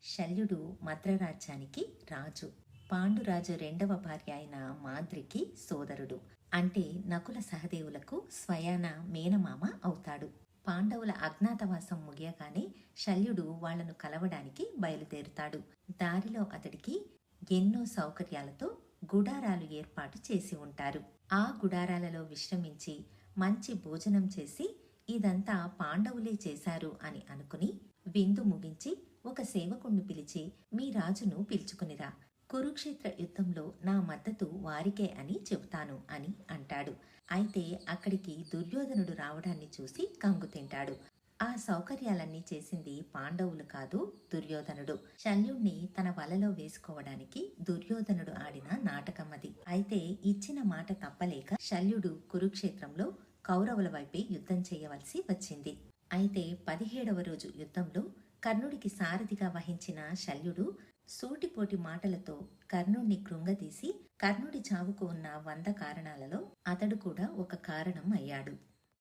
శల్యుడు మద్రరాజ్యానికి రాజు. పాండురాజు రెండవ భార్య అయిన మాద్రికి సోదరుడు. అంటే నకుల సహదేవులకు స్వయాన మేనమామ అవుతాడు. పాండవుల అజ్ఞాతవాసం ముగియగానే శల్యుడు వాళ్లను కలవడానికి బయలుదేరుతాడు. దారిలో అతడికి ఎన్నో సౌకర్యాలతో గుడారాలు ఏర్పాటు చేసి ఉంటారు. ఆ గుడారాలలో విశ్రమించి మంచి భోజనం చేసి ఇదంతా పాండవులే చేశారు అని అనుకుని విందు ముగించి ఒక సేవకుణ్ణి పిలిచి, మీ రాజును పిలుచుకునిరా, కురుక్షేత్ర యుద్ధంలో నా మద్దతు వారికే అని చెబుతాను అని అంటాడు. అయితే అక్కడికి దుర్యోధనుడు రావడాన్ని చూసి కంగు తింటాడు. ఆ సౌకర్యాలన్నీ చేసింది పాండవులు కాదు, దుర్యోధనుడు. శల్యుణ్ణి తన వలలో వేసుకోవడానికి దుర్యోధనుడు ఆడిన నాటకం అది. అయితే ఇచ్చిన మాట తప్పలేక శల్యుడు కురుక్షేత్రంలో కౌరవుల వైపే యుద్ధం చేయవలసి వచ్చింది. అయితే 17వ రోజు యుద్ధంలో కర్ణుడికి సారథిగా వహించిన శల్యుడు సూటిపోటి మాటలతో కర్ణుణ్ణి కృంగదీసి కర్ణుడి చావుకు ఉన్న 100 కారణాలలో అతడు కూడా ఒక కారణం అయ్యాడు.